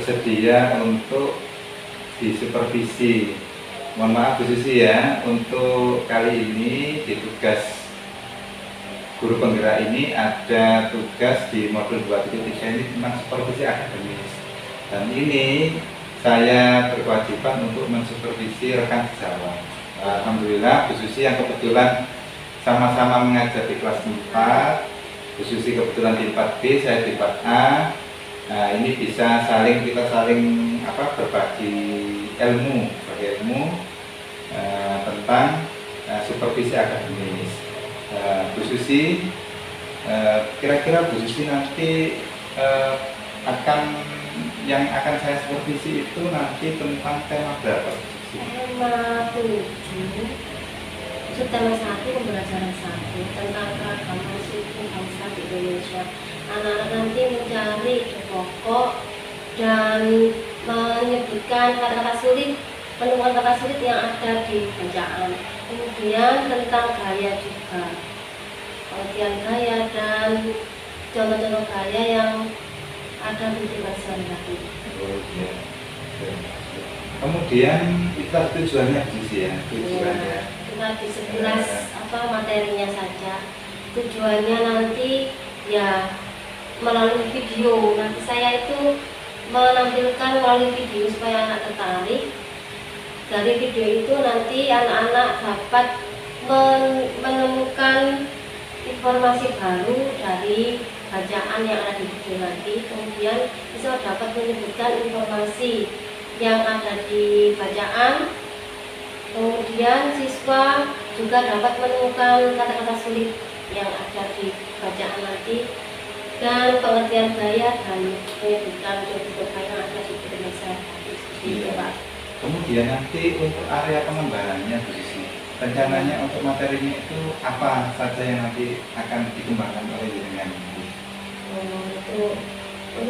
bersedia untuk disupervisi. Mohon maaf Bu Susi ya, untuk kali ini di tugas guru penggerak ini ada tugas di modul 2.3 ini tentang supervisi akademis. Dan ini saya berkewajiban untuk mensupervisi rekan sejawat. Alhamdulillah Bu Susi yang kebetulan sama-sama mengajar di kelas 4, Bu Susi kebetulan di 4B, saya di 4A. Nah, ini bisa kita saling berbagi ilmu tentang supervisi akademis. Bu Susi, kira-kira Bu Susi nanti yang akan saya supervisi itu nanti tentang tema berapa? Tema 7, itu tema 1, pembelajaran 1 tentang keragaman suku bangsa di Indonesia. Anak-anak nanti mencari pokok dan menyebutkan kata-kata sulit, menemukan kata sulit yang ada di bacaan. Kemudian tentang gaya juga, pengertian gaya dan contoh-contoh gaya yang ada di kehidupan sehari-hari. Oh, iya. Kemudian kita tujuannya ya, tujuannya. Cuma di 11 materinya saja. Tujuannya nanti ya melalui video. Nanti saya itu menampilkan melalui video supaya anak tertarik. Dari video itu nanti anak-anak dapat menemukan informasi baru dari bacaan yang ada di video nanti. Kemudian bisa dapat menyebutkan informasi yang ada di bacaan. Kemudian siswa juga dapat menemukan kata-kata sulit yang ada di bacaan nanti, dan pengertian gaya dan menyebutkan contoh gaya yang ada di video saya. Iya, Pak. Kemudian nanti untuk area pengembangannya Bu Susi, rencananya untuk materinya itu apa saja yang nanti akan dikembangkan oleh jenengan? Untuk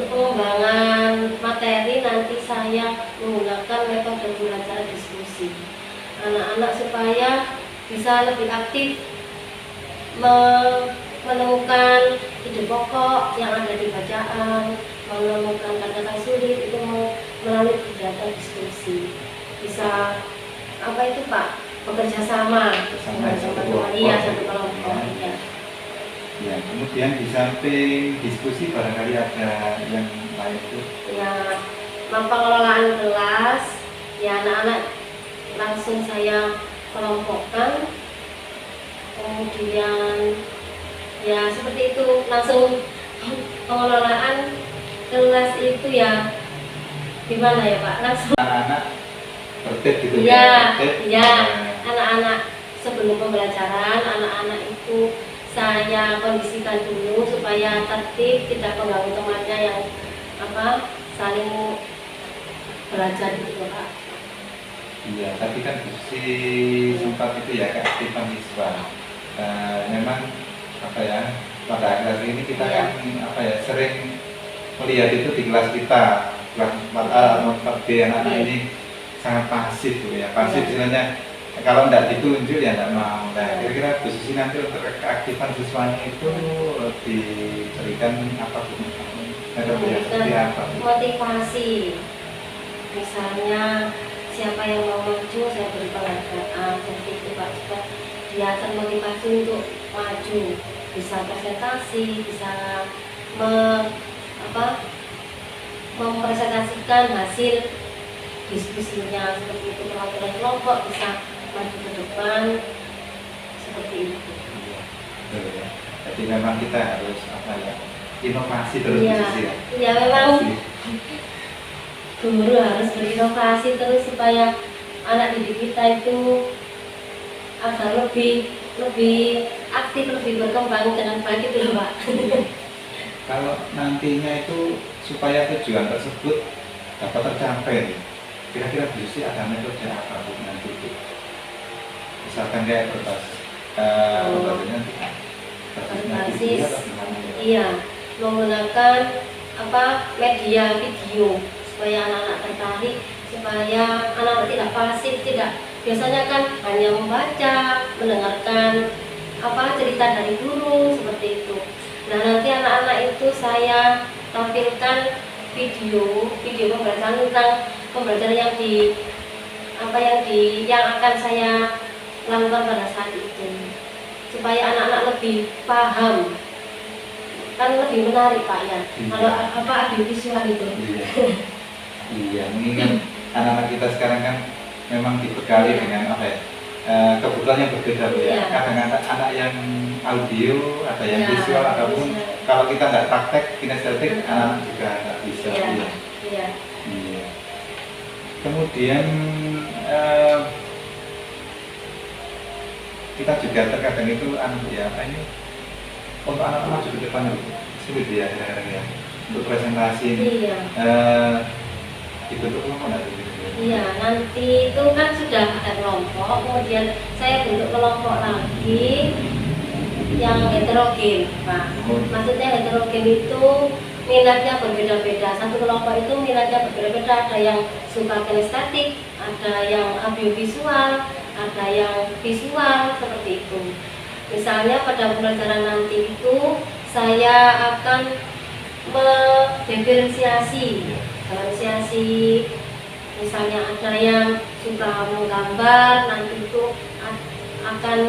pengembangan materi nanti saya menggunakan metode belajar diskusi. Anak-anak supaya bisa lebih aktif menemukan ide pokok yang ada di bacaan, menemukan kata-kata sulit itu melalui kegiatan diskusi. Bisa Pak, bekerja sama satu kelompok. Ya, kemudian di samping diskusi barangkali ada yang lain itu. Ya, pengelolaan kelas, ya anak-anak langsung saya kelompokkan. Kemudian ya seperti itu, langsung pengelolaan kelas itu ya gimana ya Pak? Langsung anak-anak tertib gitu ya, anak-anak sebelum pembelajaran, anak-anak itu saya kondisikan dulu supaya tertib, tidak mengganggu temannya yang saling belajar gitu Pak. Iya, tapi kan si sempat itu ya keaktifan siswa. Memang pada akhir ini kita kan sering melihat itu di kelas kita, kelas 4A, 4B, anak-anak ini sangat pasif ya, pasif istilahnya. Kalau tidak ditunjuk ya tidak mau. Nah, kira-kira Bu Susi nanti untuk keaktifan siswanya itu diberikan apa Bu? Seperti apa? Motivasi. Misalnya siapa yang mau maju saya beri penghargaan, seperti itu Pak, supaya dia termotivasi untuk maju, bisa presentasi, bisa mempresentasikan hasil diskusinya, seperti itu. Perwakilan kelompok bisa maju ke depan, seperti itu. Jadi memang kita harus inovasi terus ya. Ya memang guru harus berinovasi terus supaya anak didik kita itu agar lebih aktif, lebih berkembang dengan baik itu Pak. Kalau nantinya itu supaya tujuan tersebut dapat tercapai, kira-kira Bu Susi ada metode apa Bu nanti itu? Misalkan kayak berbasis menggunakan media video supaya anak-anak tertarik, supaya anak-anak tidak pasif, biasanya kan hanya membaca, mendengarkan cerita dari guru seperti itu. Nah nanti anak-anak itu saya tampilkan video pembelajaran tentang pembelajaran yang akan saya lakukan pada saat itu, supaya anak-anak lebih paham, kan lebih menarik Pak ya. Kalau audiovisual itu. Iya, mengingat anak-anak kita sekarang kan memang dibekali dengan kebutuhan yang berbeda ya. Kadang anak yang audio, ada yang visual, ataupun kalau kita nggak praktek kinestetik, anak-anak juga nggak bisa. Iya. Kemudian kita juga terkadang itu untuk anak-anak juga depan sulit ya kadang-kadang ya untuk presentasi ini. Dibentuk kelompok nggak? Iya, nanti itu kan sudah ada kelompok, kemudian saya bentuk kelompok lagi yang heterogen, Pak. Maksudnya heterogen itu minatnya berbeda-beda. Satu kelompok itu minatnya berbeda-beda. Ada yang suka kinestetik, ada yang audiovisual, ada yang visual, seperti itu. Misalnya pada pembelajaran nanti itu saya akan mendiferensiasi. Misalnya ada yang suka menggambar, nanti itu akan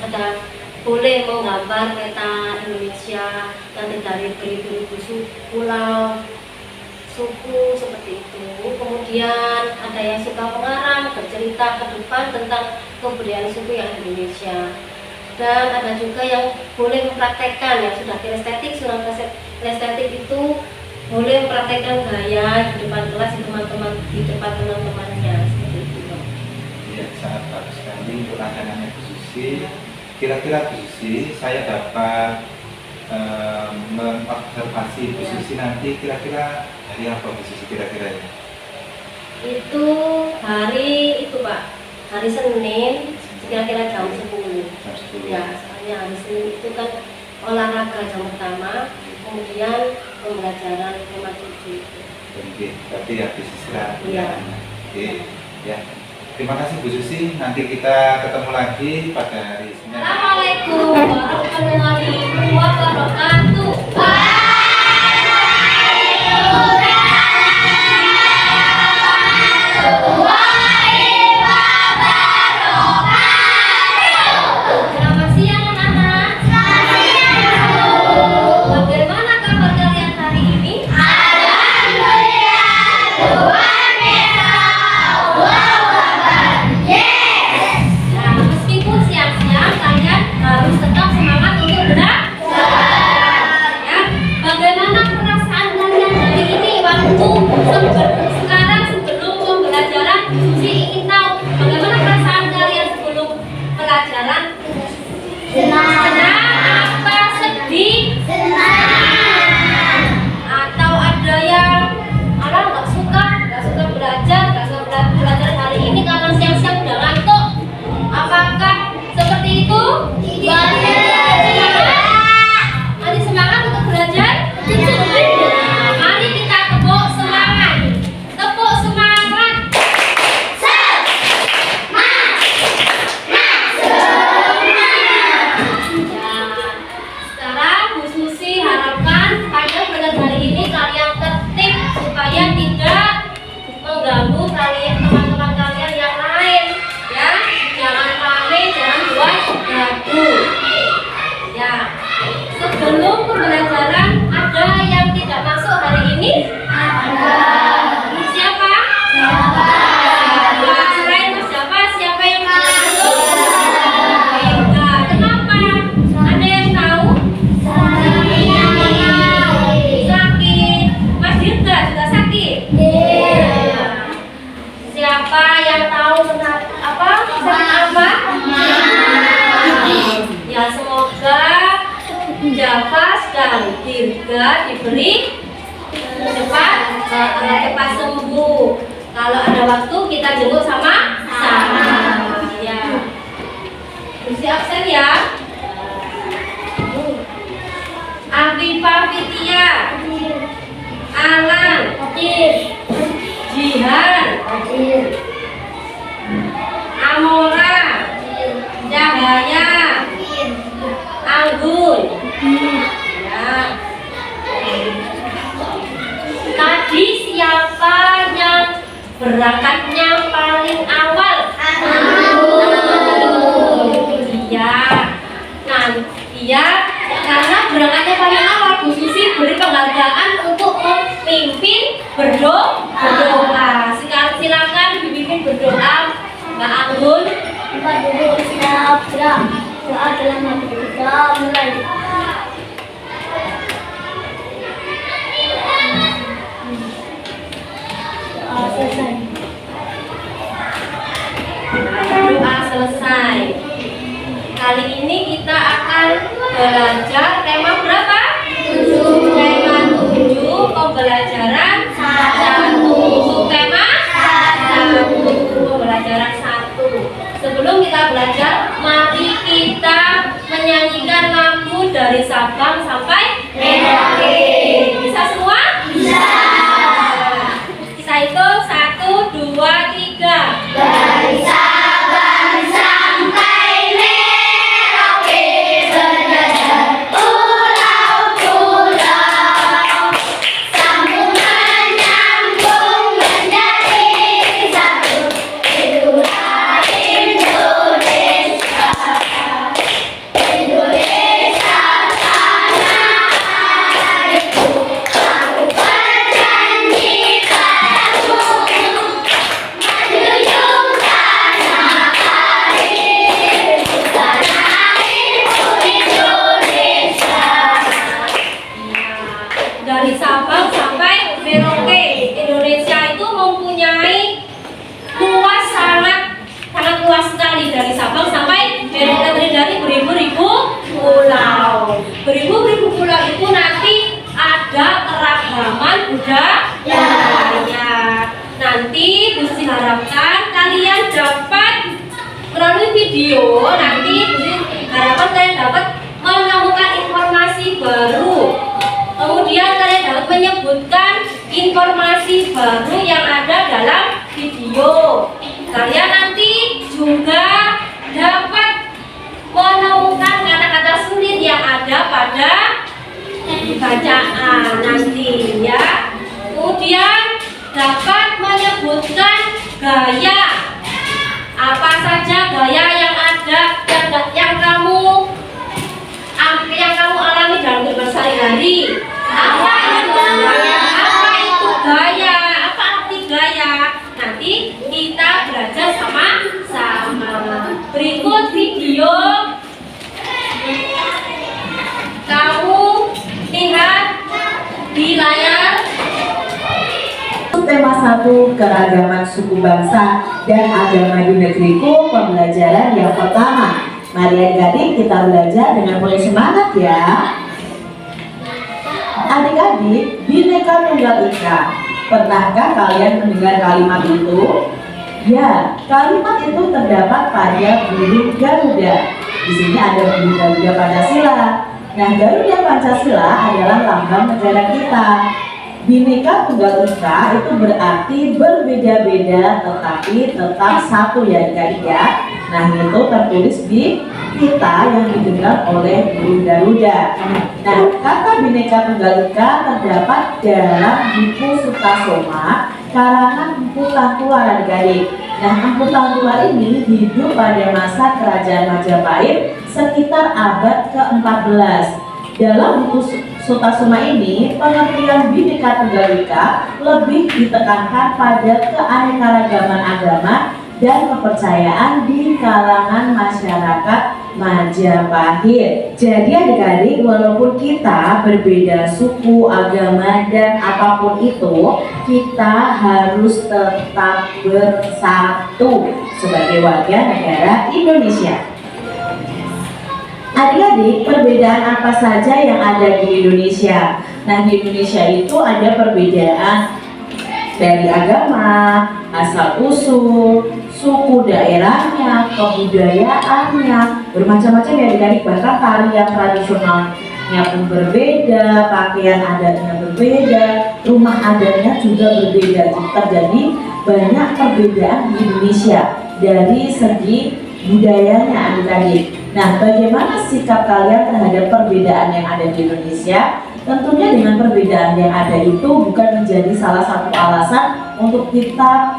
ada boleh menggambar peta Indonesia yang terdiri dari beribu-ribu pulau, suku, seperti itu. Kemudian ada yang suka mengarang, bercerita ke depan tentang kebudayaan suku yang ada di Indonesia. Dan ada juga yang boleh mempraktekkan, yang sudah kinestetik, kinestetik itu boleh mempraktekkan gaya di depan kelas di depan teman-temannya, seperti itu. Ya, sangat bagus sekali untuk rancangannya Bu Susi. Kira-kira Bu Susi, saya dapat mengobservasi Bu Susi nanti kira-kira hari apa Bu Susi kira-kira ya? Itu hari itu Pak, hari Senin kira-kira jam 10. Jam 10. Ya, soalnya hari Senin itu kan olahraga jam pertama, kemudian pembelajaran 5-7 itu. Oke, berarti habis istirahat. Iya. Oke, ya. Terima kasih Bu Susi. Nanti kita ketemu lagi pada hari Senin. Assalamualaikum warahmatullahi wabarakatuh. Selamat siang anak-anak. Bagaimana kabar kalian hari ini? Nah, meskipun siang-siang kalian harus tetap semangat untuk belajar. Ya, bagaimana perasaan kalian hari ini waktu sekarang sebelum pembelajaran? Susi ingin tahu bagaimana perasaan kalian sebelum pelajaran? Senang apa sedih? Atau ada yang nggak suka belajar hari ini karena siang-siang udah ngantuk? Apakah seperti itu? Masih semangat untuk belajar? Mari kita tepuk semangat. Tepuk semangat. Ya, sekarang Bu Susi harapkan pada pelajaran hari ini kalian tertib supaya tidak mengganggu kalian, teman-teman kalian yang lain, ya. Jangan rame, jangan buat gaduh. Ya, sebelum pembelajaran ada yang tidak masuk hari ini? Siapa? Selain Mas siapa? Siapa yang tidak masuk? Nah, kenapa? Ada yang tahu? Sakit. Mas Dirga juga sakit? Siapa yang tahu kenapa sakit apa? Ya, semoga Javas dan Dirga diberi cepat sembuh. Kalau ada waktu kita jenguk sama-sama. Ya. Mesti absen ya. Afifah Fitia, Alan, Jihan, Amora, Cahaya, Anggun. Ya. berangkatnya paling awal? Iya. Nah, iya, karena berangkatnya paling awal, Bu Susi beri penghargaan untuk memimpin berdoa. Sekarang silakan dipimpin berdoa, Mbak Anggun. Tempat duduk siap gerak. Doa dalam hati kita mulai. Doa selesai. Doa selesai. Kali ini kita akan belajar tema berapa? 7. Tema 7, pembelajaran 1. Subtema 1, pembelajaran 1. Sebelum kita belajar, mari kita menyanyikan lagu dari Sabang sampai Merauke. Bisa semua? Bisa. Kita hitung 1, 2, 3. Dari Sabang sampai Merauke berjajar pulau-pulau, sambung menyambung menjadi satu. Itulah Indonesia, Indonesia tanah airku. Aku berjanji padamu, menjunjung tanah airku, tanah airku Indonesia. Dari Sabang sampai Merauke, Indonesia itu mempunyai luas sangat luas sekali. Dari Sabang sampai Merauke terdiri dari beribu-ribu pulau. Beribu-ribu pulau itu nanti ada keragaman budaya. Nanti Bu Susi harapkan kalian dapat melalui video, nanti Bu Susi harapkan kalian dapat menemukan informasi baru. Kemudian kalian dapat menyebutkan informasi baru yang ada dalam video. Kalian nanti juga dapat menemukan kata-kata sulit yang ada pada bacaan nanti ya. Kemudian dapat menyebutkan gaya. Apa saja gaya yang ada yang kamu alami dalam kehidupan sehari-hari. Apa itu gaya? Apa arti gaya? Nanti kita belajar sama-sama. Berikut video. Kamu lihat di layar. Tema 1, keragaman suku bangsa dan agama di negeriku, pembelajaran yang pertama. Mari adik-adik kita belajar dengan penuh semangat ya. Adik-adik, Bhinneka Tunggal Ika. Pernahkah kalian mendengar kalimat itu? Ya, kalimat itu terdapat pada burung Garuda. Di sini ada burung Garuda Pancasila. Nah, Garuda Pancasila adalah lambang negara kita. Bhinneka Tunggal Ika itu berarti berbeda-beda tetapi tetap satu ya adik-adik ya. Nah, itu tertulis di pita yang digenggam oleh burung Garuda. Nah, kata Bhinneka Tunggal Ika terdapat dalam buku Sutasoma karangan Empu Tangkular adik-adik. Nah, Empu Tangkular ini hidup pada masa Kerajaan Majapahit sekitar abad ke-14. Dalam buku Sutasoma ini, pengertian Bhinneka Tunggal Ika lebih ditekankan pada keanekaragaman agama dan kepercayaan di kalangan masyarakat Majapahit. Jadi adik-adik, walaupun kita berbeda suku, agama, dan apapun itu, kita harus tetap bersatu sebagai warga negara Indonesia. Adik-adik, perbedaan apa saja yang ada di Indonesia? Nah, di Indonesia itu ada perbedaan dari agama, asal-usul, suku daerahnya, kebudayaannya, bermacam-macam ya adik-adik. Bahkan tarian tradisionalnya pun berbeda, pakaian adatnya berbeda, rumah adatnya juga berbeda. Terjadi banyak perbedaan di Indonesia dari segi budayanya adik-adik. Nah, bagaimana sikap kalian terhadap perbedaan yang ada di Indonesia? Tentunya dengan perbedaan yang ada itu bukan menjadi salah satu alasan untuk kita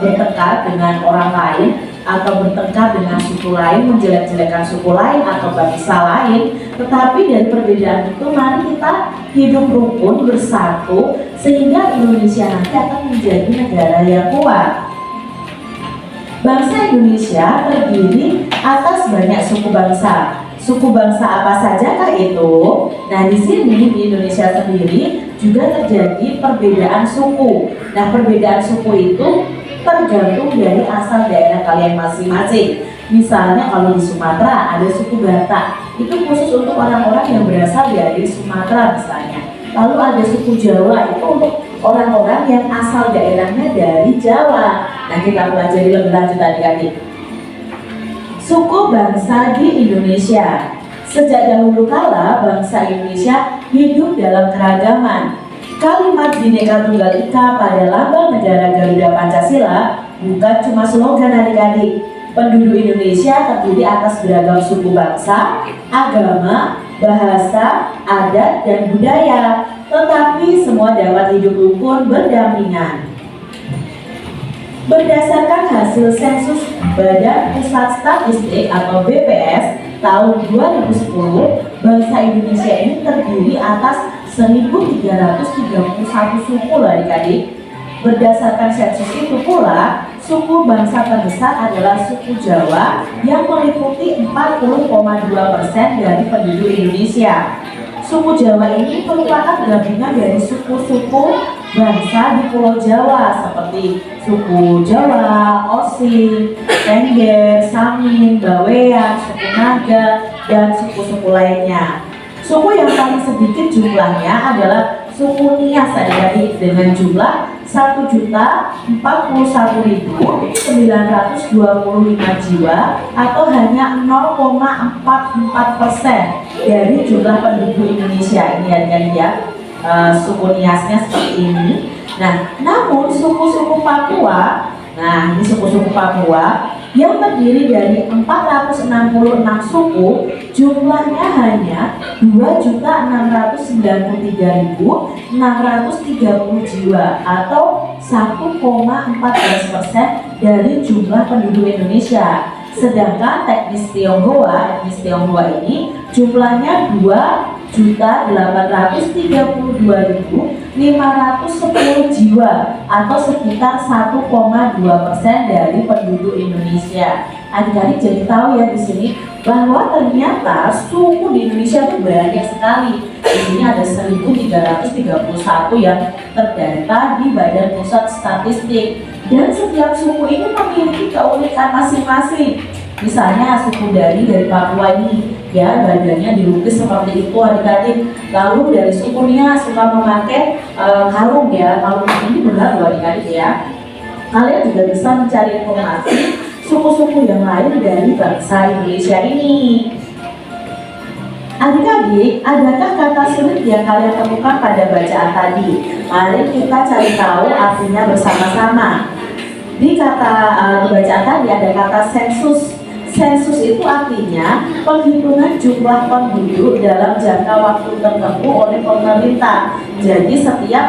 bertengkar dengan orang lain atau bertengkar dengan suku lain, menjelek-jelekan suku lain atau bangsa lain, tetapi dari perbedaan itu mari kita hidup rukun bersatu sehingga Indonesia nanti akan menjadi negara yang kuat. Bangsa Indonesia terdiri atas banyak suku bangsa. Suku bangsa apa sajakah itu? Nah, di sini di Indonesia sendiri juga terjadi perbedaan suku. Nah, perbedaan suku itu tergantung dari asal daerah kalian masing-masing. Misalnya kalau di Sumatera ada suku Batak, itu khusus untuk orang-orang yang berasal dari Sumatera misalnya. Lalu ada suku Jawa, itu untuk orang-orang yang asal daerahnya dari Jawa. Nah, kita pelajari lebih lanjut adik-adik. Suku bangsa di Indonesia. Sejak dahulu kala bangsa Indonesia hidup dalam keragaman. Kalimat Bhinneka Tunggal Ika pada lambang negara Garuda Pancasila bukan cuma slogan adik-adik. Penduduk Indonesia terdiri atas beragam suku bangsa, agama, bahasa, adat, dan budaya. Tetapi semua dapat hidup rukun berdampingan. Berdasarkan hasil sensus Badan Pusat Statistik atau BPS tahun 2010, bangsa Indonesia ini terdiri atas 1.331 suku loh adik-adik. Berdasarkan sensus itu pula, suku bangsa terbesar adalah suku Jawa yang meliputi 40,2% dari penduduk Indonesia. Suku Jawa ini merupakan gabungan dari suku-suku bangsa di Pulau Jawa seperti suku Jawa, Osing, Tengger, Samin, Bawean, suku Naga, dan suku-suku lainnya. Suku yang paling sedikit jumlahnya adalah suku Nias adik-adik dengan jumlah 1.041.925 jiwa atau hanya 0,44% dari jumlah penduduk Indonesia ini adik-adik ya. Suku Niasnya seperti ini. Nah, namun suku-suku Papua, nah ini suku-suku Papua yang terdiri dari 466 suku, jumlahnya hanya 2.693.630 jiwa atau 1,14% dari jumlah penduduk Indonesia. Sedangkan etnis Tionghoa ini jumlahnya 2.832.510 jiwa atau sekitar 1,2% dari penduduk Indonesia. Adik-adik jadi tahu ya di sini bahwa ternyata suku di Indonesia itu banyak sekali. Di sini ada 1.331 yang terdata di Badan Pusat Statistik. Dan setiap suku ini memiliki keunikan masing-masing. Misalnya suku dari Papua ini, ya badannya dilukis seperti itu adik-adik. Lalu dari suku Nias suka memakai kalung ya, kalung ini benar loh adik-adik ya. Kalian juga bisa mencari informasi suku-suku yang lain dari bangsa Indonesia ini. Adik-adik, adakah kata sulit yang kalian temukan pada bacaan tadi? Mari kita cari tahu artinya bersama-sama. Di bacaan tadi ada kata sensus. Sensus itu artinya penghitungan jumlah penduduk dalam jangka waktu tertentu oleh pemerintah. Jadi setiap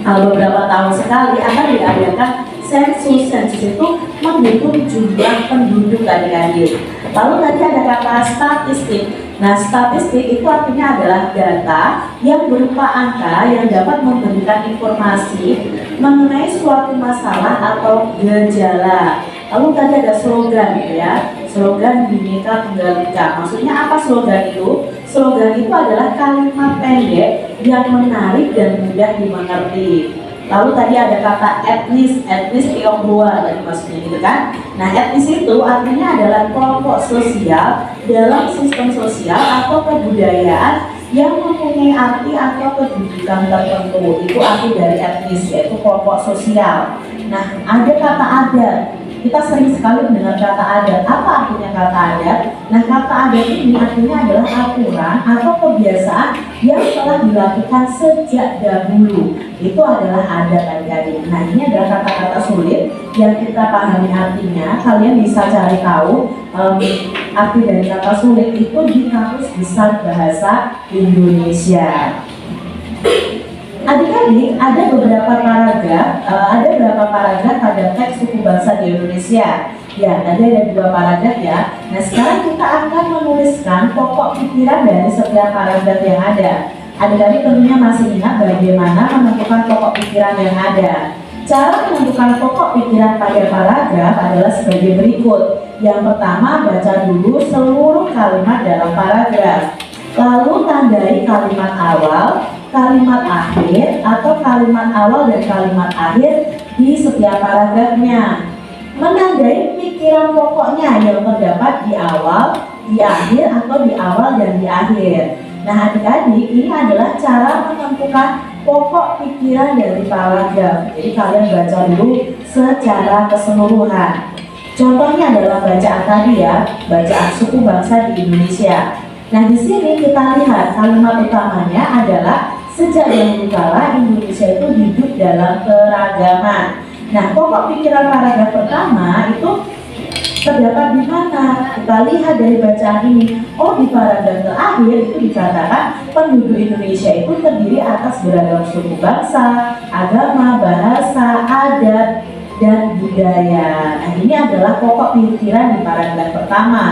beberapa tahun sekali akan diadakan sensus. Sensus itu menghitung jumlah penduduk adik-adik. Lalu tadi ada kata statistik. Nah, statistik itu artinya adalah data yang berupa angka yang dapat memberikan informasi mengenai suatu masalah atau gejala. Lalu tadi ada slogan ya, slogan Bhinneka Tunggal Ika. Maksudnya apa slogan itu? Slogan itu adalah kalimat pendek yang menarik dan mudah dimengerti. Lalu tadi ada kata etnis Tionghoa tadi maksudnya gitu kan. Nah, etnis itu artinya adalah kelompok sosial dalam sistem sosial atau kebudayaan yang mempunyai arti atau kedudukan tertentu. Itu arti dari etnis, yaitu kelompok sosial. Nah, ada kata adat. Kita sering sekali mendengar kata adat. Apa artinya kata adat? Nah, kata adat ini artinya adalah aturan atau kebiasaan yang telah dilakukan sejak dahulu. Itu adalah adat adik-adik. Nah, ini adalah kata-kata sulit yang kita pahami artinya. Kalian bisa cari tahu arti dari kata sulit itu di Kamus Besar Bahasa Indonesia. Adik-adik, ada beberapa paragraf pada teks suku bangsa di Indonesia. Ya, tadi ada 2 paragraf ya. Nah, sekarang kita akan menuliskan pokok pikiran dari setiap paragraf yang ada. Adik-adik tentunya masih ingat bagaimana menentukan pokok pikiran yang ada. Cara menentukan pokok pikiran pada paragraf adalah sebagai berikut. Yang pertama, baca dulu seluruh kalimat dalam paragraf. Lalu tandai kalimat awal, kalimat akhir, atau kalimat awal dan kalimat akhir di setiap paragrafnya. Menandai pikiran pokoknya yang terdapat di awal, di akhir, atau di awal dan di akhir. Nah, adik-adik, ini adalah cara menentukan pokok pikiran dari paragraf. Jadi kalian baca dulu secara keseluruhan. Contohnya adalah bacaan tadi ya, bacaan suku bangsa di Indonesia. Nah, di sini kita lihat kalimat utamanya adalah sejak dahulu kala Indonesia itu hidup dalam keragaman. Nah, pokok pikiran paragraf pertama itu terdapat di mana? Kita lihat dari bacaan ini. Oh, di paragraf terakhir itu dikatakan penduduk Indonesia itu terdiri atas beragam suku bangsa, agama, bahasa, adat, dan budaya. Nah, ini adalah pokok pikiran di paragraf pertama.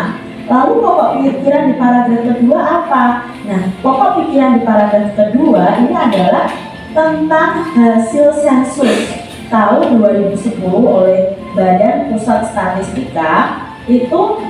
Lalu pokok pikiran di paragraf kedua apa? Nah, pokok pikiran di paragraf kedua ini adalah tentang hasil sensus tahun 2010 oleh Badan Pusat Statistika. Itu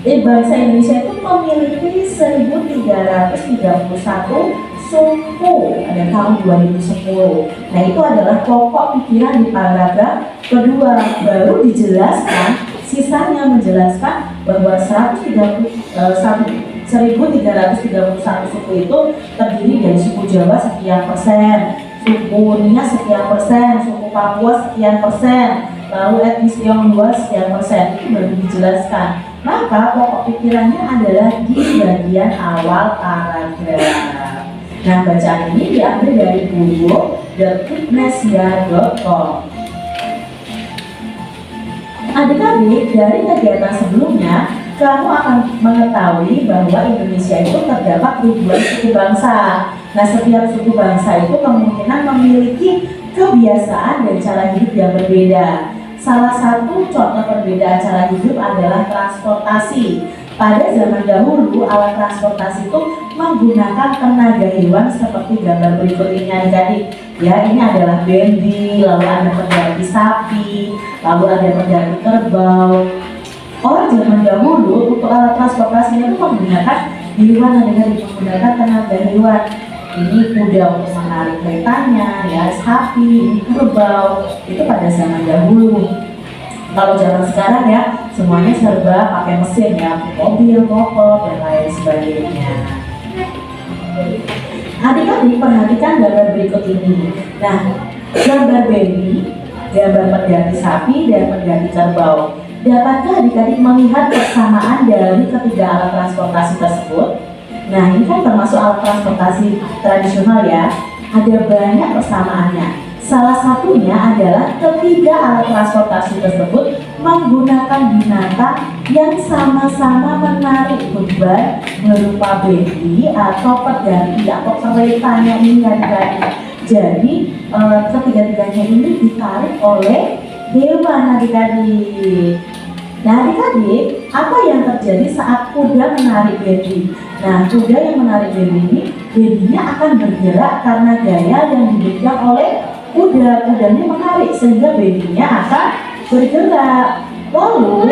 bangsa Indonesia itu memiliki 1.331 suku pada tahun 2010. Nah, itu adalah pokok pikiran di paragraf kedua. Baru dijelaskan, sisanya menjelaskan bahwa 1.331 suku itu terdiri dari suku Jawa sekian persen, suku Nias sekian persen, suku Papua sekian persen, lalu etnis Tionghoa sekian persen. Itu baru dijelaskan. Maka pokok pikirannya adalah di bagian awal paragraf. Nah, bacaan ini diambil dari buku thekitnesia.com. Adik-adik, dari kegiatan sebelumnya, kamu akan mengetahui bahwa Indonesia itu terdapat ribuan suku bangsa. Nah, setiap suku bangsa itu kemungkinan memiliki kebiasaan dan cara hidup yang berbeda. Salah satu contoh perbedaan cara hidup adalah transportasi. Pada zaman dahulu, alat transportasi itu menggunakan tenaga hewan seperti gambar berikut ini adik-adik. Ya, ini adalah bendi, lalu ada pengganti sapi, lalu ada pengganti kerbau. Orang zaman dahulu untuk alat transportasi itu menggunakan hewan, adik-adik, menggunakan tenaga hewan. Ini kuda untuk menarik keretanya, ya, sapi, ini kerbau. Itu pada zaman dahulu. Kalau zaman sekarang ya, semuanya serba pakai mesin ya, mobil, motor, dan lain sebagainya. Adik-adik, perhatikan gambar berikut ini. Nah, gambar baby, gambar pengganti sapi, dan pengganti kerbau. Dapatkah adik-adik melihat persamaan dari ketiga alat transportasi tersebut? Nah, ini kan termasuk alat transportasi tradisional ya. Ada banyak persamaannya. Salah satunya adalah ketiga alat transportasi tersebut menggunakan binatang yang sama-sama menarik beban berupa bendi atau pengganti atau keretanya ini adik-adik. Jadi ketiga-tiganya ini ditarik oleh hewan adik-adik. Nah, adik-adik, apa yang terjadi saat kuda menarik bendi? Nah, kuda yang menarik bendi ini, bendinya akan bergerak karena gaya yang diberikan oleh kuda. Kudanya menarik sehingga bendinya akan bergerak. Lalu,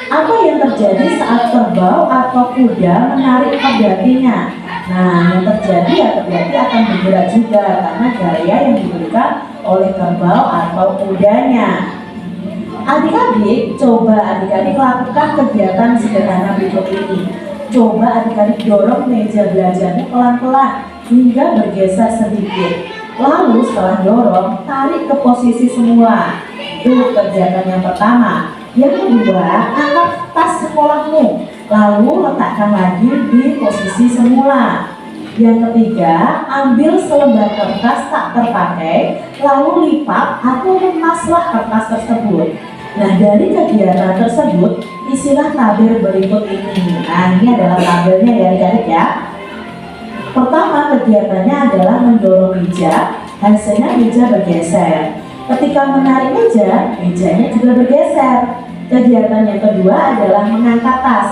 apa yang terjadi saat kerbau atau kuda menarik penggantinya? Nah, yang terjadi ya pengganti akan bergerak juga karena gaya yang diberikan oleh kerbau atau kudanya. Adik-adik, coba adik-adik lakukan kegiatan sederhana berikut ini. Coba adik-adik dorong meja belajarnya pelan-pelan hingga bergeser sedikit. Lalu setelah dorong, tarik ke posisi semula. Itu kegiatan yang pertama. Yang kedua, angkat tas sekolahmu, lalu letakkan lagi di posisi semula. Yang ketiga, ambil selembar kertas tak terpakai, lalu lipat atau remaslah kertas tersebut. Nah, dari kegiatan tersebut, isilah tabel berikut ini. Nah, ini adalah tabelnya ya adik-adik ya. Pertama, kegiatannya adalah mendorong meja, hasilnya meja bergeser. Ketika menarik meja, mejanya juga bergeser. Kegiatan yang kedua adalah mengangkat tas.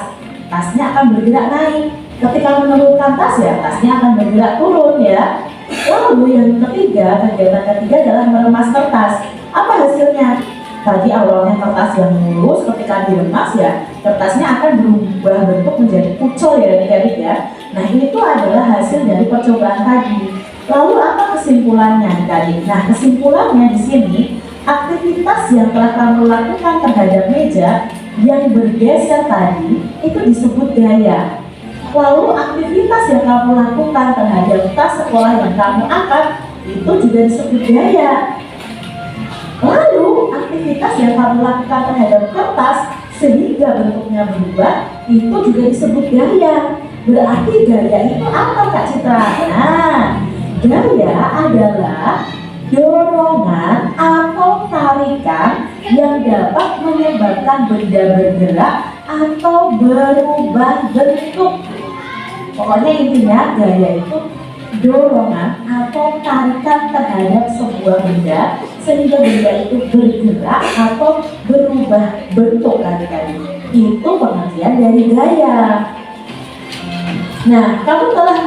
Tasnya akan bergerak naik. Ketika menurunkan tas ya, tasnya akan bergerak turun ya. Lalu yang ketiga, kegiatan ketiga adalah meremas kertas. Apa hasilnya? Tadi awalnya kertas yang mulus, ketika diremas ya, kertasnya akan berubah bentuk menjadi kucel ya adik-adik ya. Nah ini tuh adalah hasil dari percobaan tadi. Lalu apa kesimpulannya adik-adik? Nah kesimpulannya di sini, aktivitas yang telah kamu lakukan terhadap meja yang bergeser tadi itu disebut gaya. Lalu aktivitas yang kamu lakukan terhadap tas sekolah yang kamu angkat itu juga disebut gaya. Lalu aktivitas yang kamu lakukan terhadap kertas sehingga bentuknya berubah itu juga disebut gaya. Berarti gaya itu apa Kak Citra? Nah, gaya adalah dorongan atau tarikan yang dapat menyebabkan benda bergerak atau berubah bentuk. Pokoknya intinya gaya itu dorongan atau tarikan terhadap sebuah benda sehingga benda itu bergerak atau berubah bentuk adik-adik. Itu pengertian dari gaya. Nah, kamu telah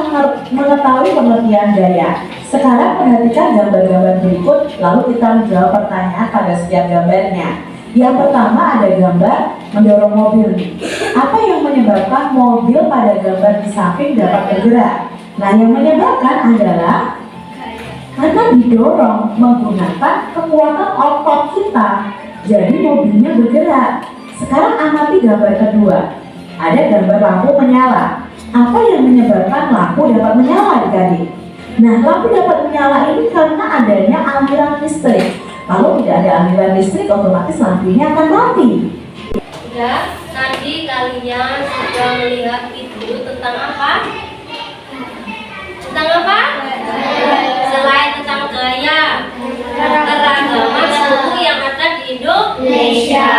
mengetahui pengertian gaya. Sekarang perhatikan gambar-gambar berikut, lalu kita menjawab pertanyaan pada setiap gambarnya. Yang pertama ada gambar mendorong mobil. Apa yang menyebabkan mobil pada gambar di samping dapat bergerak? Nah, yang menyebabkan adalah karena didorong menggunakan kekuatan otot kita. Jadi mobilnya bergerak. Sekarang amati gambar kedua. Ada gambar lampu menyala. Apa yang menyebabkan lampu dapat menyala adik-adik? Nah, lampu dapat menyala ini karena adanya aliran listrik. Kalau tidak ada aliran listrik, otomatis lampunya akan mati. Ya, tadi kalian sudah melihat video tentang apa? Tentang apa? Selain tentang gaya, keragaman suku yang ada di Indonesia,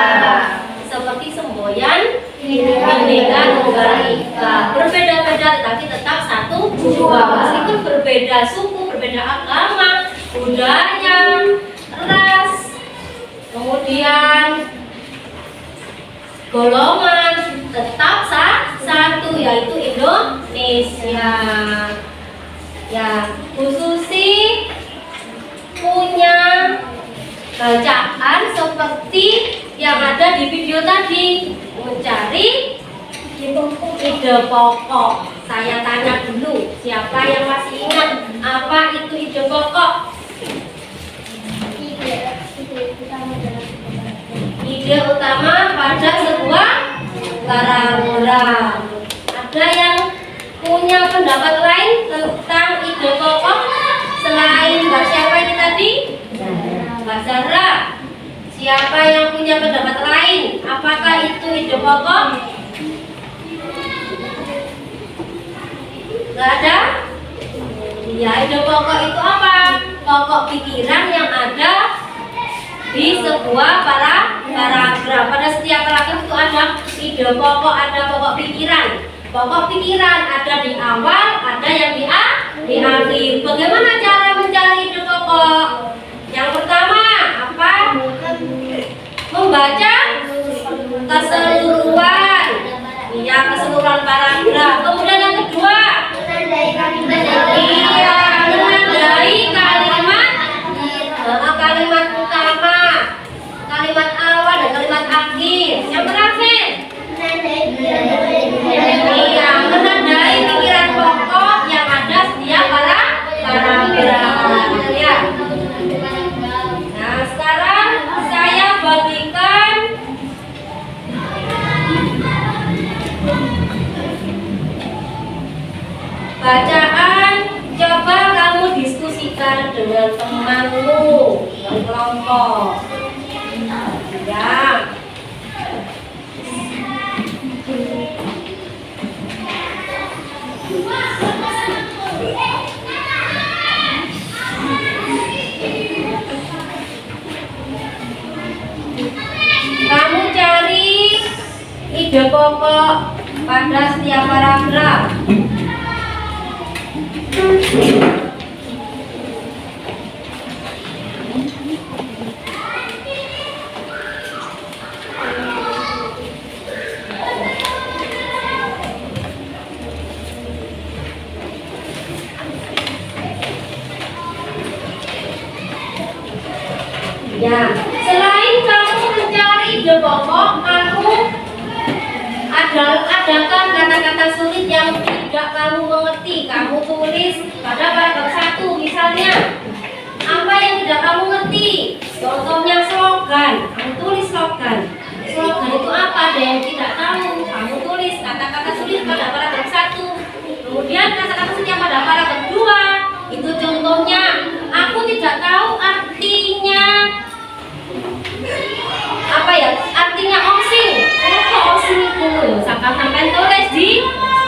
seperti semboyan, Bhinneka Tunggal Ika. Berbeda-beda tetapi tetap satu jua. Meskipun berbeda suku, berbeda agama, budaya, ras, kemudian golongan, tetap satu, yaitu Indonesia. Ya, Bu Susi punya bacaan seperti yang ada di video tadi, mencari ide pokok. Saya tanya dulu, siapa yang masih ingat apa itu ide pokok? Ide utama pada sebuah paragraf. Ada yang punya pendapat lain tentang ide pokok selain Mbak siapa ini tadi? Mbak Zahra. Siapa yang punya pendapat lain? Apakah itu ide pokok? Gak ada? Ya, ide pokok itu apa? Pokok pikiran yang ada di sebuah paragraf. Pada setiap paragraf itu ada ide pokok, ada pokok pikiran. Pokok pikiran ada di awal, ada yang di akhir. Bagaimana cara mencari ide pokok? Yang pertama, apa? Membaca keseluruhan. Iya, keseluruhan paragraf. Kemudian yang kedua, iya, menandai kalimat utama, kalimat awal dan kalimat akhir. Yang terakhir, iya, menandai pikiran pokok yang ada setiap paragraf. Ya. Nah, sekarang saya bagikan bacaan. Coba kamu diskusikan dengan temanmu yang kelompok. Ya. Kamu cari ide pokok pada setiap paragraf. Ya, selain kamu mencari ide pokok, adakah kata-kata sulit yang tidak kamu mengerti? Kamu tulis pada paragraf 1 misalnya. Apa yang tidak kamu ngerti? Contohnya slogan, kamu tulis slogan. Slogan itu apa? Ada yang tidak tahu, kamu tulis kata-kata sulit pada paragraf 1. Kemudian kata-kata sulit yang pada paragraf 2, itu contohnya, aku tidak tahu artinya apa ya, artinya osing. Apa osing itu? Sampai tulis di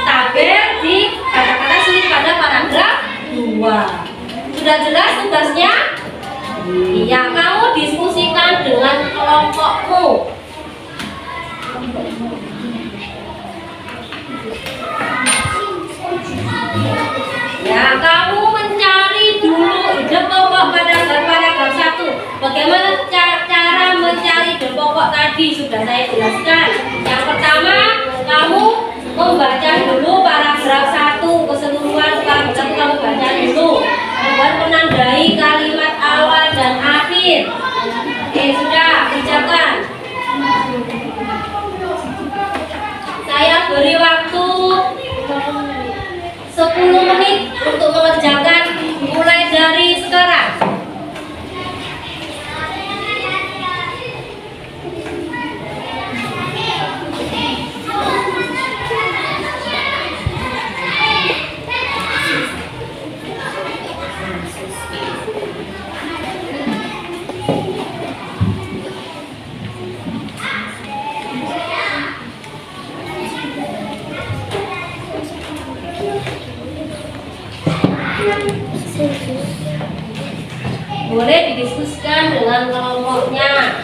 tabel di kata-kata sulit pada paragraf 2. Sudah jelas tugasnya? Iya, kamu diskusikan dengan kelompokmu. Ya, kamu mencari dulu ide pokok pada paragraf 1. Bagaimana cara mencari ide pokok tadi sudah saya jelaskan. Yang pertama, kamu membaca dulu paragraf 1 keseluruhan. Paragraf 1 kamu baca dulu. Kemudian menandai kalimat awal dan akhir. Sudah kerjakan. Saya beri waktu 10 menit untuk mengerjakan mulai dari sekarang. Boleh didiskusikan dengan kelompoknya.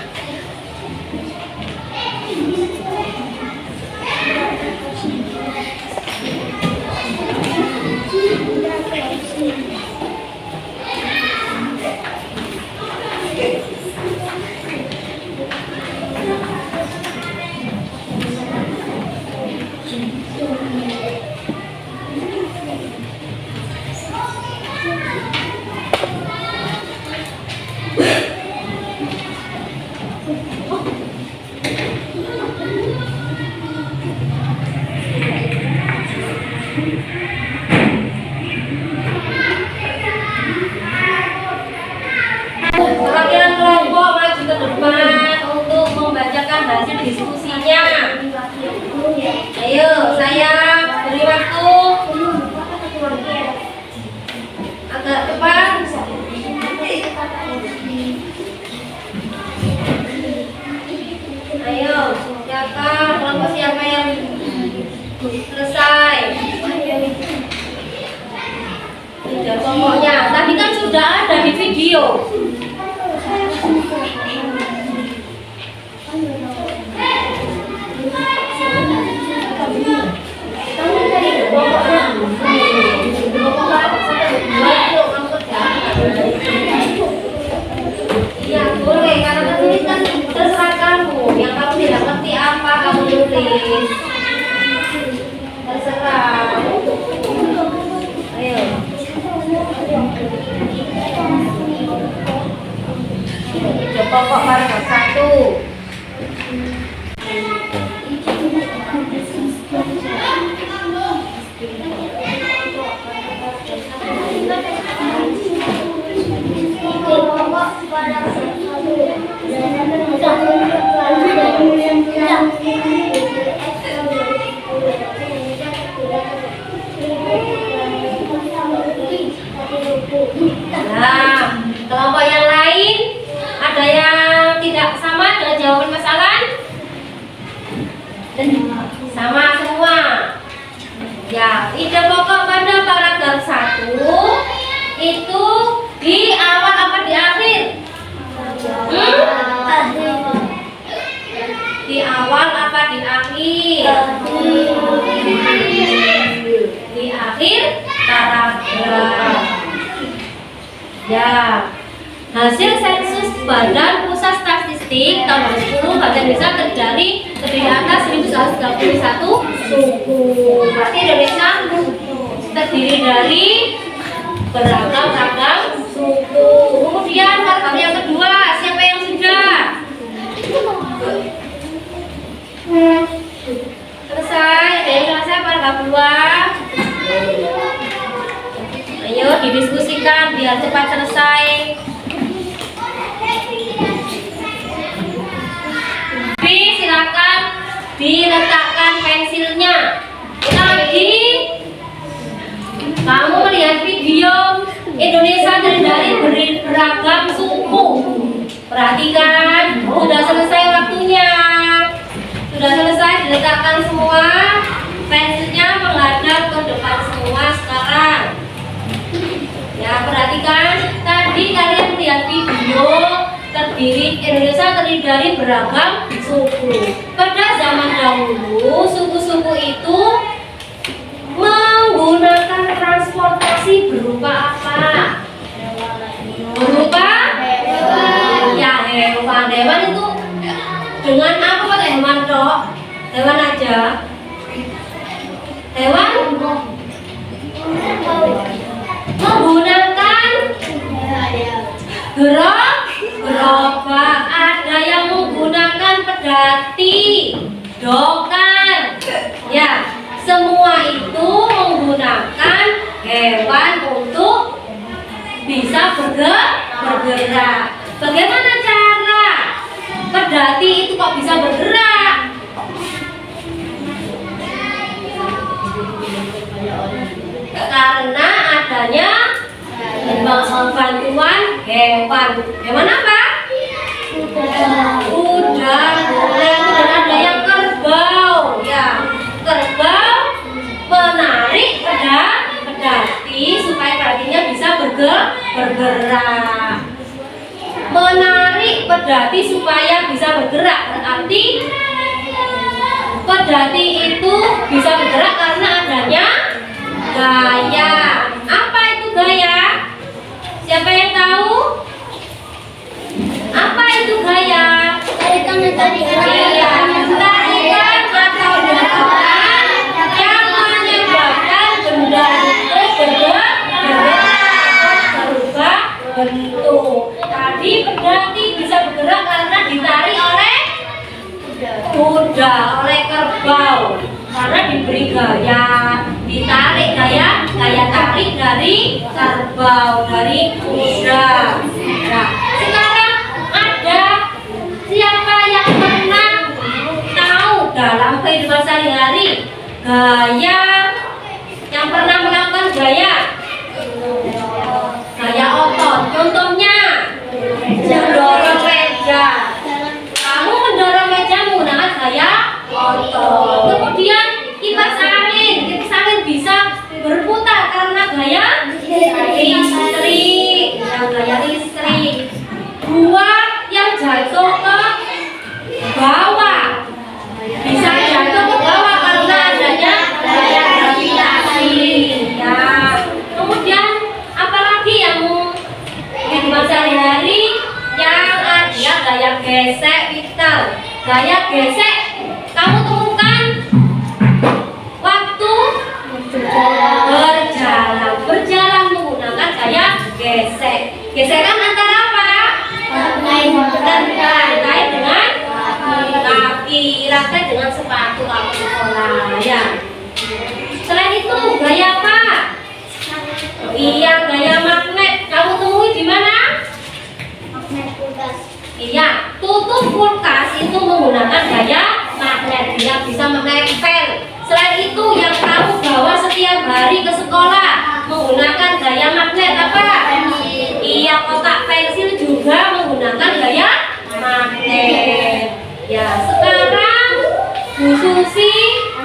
Perwakilan kelompok maju ke depan untuk membacakan hasil diskusinya. Ayo, saya beri waktu agak cepat. Ayo, siapa yang selesai? Tidak pokoknya. Tadi kan sudah ada di video. Iya boleh, karena tulis kan terserah kamu. Yang kamu tidak ngerti apa kamu tulis. Terserah. Ayo. Ide pokok paragraf 1. Nah, kelompok yang lain ada yang tidak sama dengan jawaban masalah? Sama semua. Ya, ide pokok pada paragraf 1 itu di awal apa di akhir? Di awal apa di akhir? Di akhir paragraf. Ya, hasil sensus Badan Pusat Statistik tahun 2010 Banten Indonesia terdiri atas 1131 suku. Berarti Indonesia terdiri dari beragam-ragam suku. Kemudian paragraf yang kedua, siapa yang sudah? Selesai, ada yang selesai paragraf 2. Ayo didiskusikan biar cepat selesai. B, silakan diletakkan pensilnya. Lagi kamu melihat video Indonesia terdiri beragam suku. Perhatikan, sudah selesai waktunya. Sudah selesai, diletakkan semua. Pensilnya menghadap ke depan semua sekarang. Ya, perhatikan. Tadi kalian melihat video Indonesia terdiri dari beragam suku. Pada zaman dahulu, suku-suku itu menggunakan transportasi berupa apa? Berupa hewan. Ya, hewan. Hewan itu dengan apa pakai hewan dok? Hewan aja. Hewan menggunakan gerobak. Ada yang menggunakan pedati, dokan. Ya, semua itu menggunakan hewan untuk bisa bergerak. Bagaimana cara pedati itu kok bisa bergerak? Karena adanya bantuan hewan. Hewan apa? Kuda. Dan ada yang kerbau. Ya, kerbau menarik pedati supaya pedatinya bisa bergerak. Menarik pedati supaya bisa bergerak berarti pedati itu bisa bergerak karena adanya gaya. Apa itu gaya? Siapa yang tahu? Apa itu gaya? Tarikan Tarikan atau gerakan yang menyebabkan benda itu berubah bentuk. Tadi pedati bisa bergerak karena ditarik oleh kuda, oleh kerbau. Karena diberi gaya, ditarik gaya tarik dari kerbau, dari kuda. Nah, sekarang ada siapa yang pernah tahu dalam kehidupan sehari-hari gaya, yang pernah melakukan gaya otot? Contohnya mendorong meja. Kamu mendorong meja menggunakan gaya otot. Kemudian kipas angin bisa berputar karena gaya listrik. Buah yang jatuh ke bawah bisa jatuh ke bawah karena adanya gaya gravitasi. Ya. Kemudian apalagi yang kehidupan sehari-hari yang ada gaya gesek, Victor. Gaya gesek kamu temukan waktu berjalan menggunakan gaya gesek. Gesekan antara apa? Rantai dengan kaki, rantai dengan sepatu kamu sekolah. Ya. Selain itu gaya apa? Iya, gaya magnet. Kamu temui di mana? Iya, tutup kulkas itu menggunakan gaya magnet. Dia bisa menempel. Selain itu yang kamu bawa setiap hari ke sekolah menggunakan gaya magnet apa? Iya, kotak pensil juga menggunakan gaya magnet. Ya, sekarang Bu Susi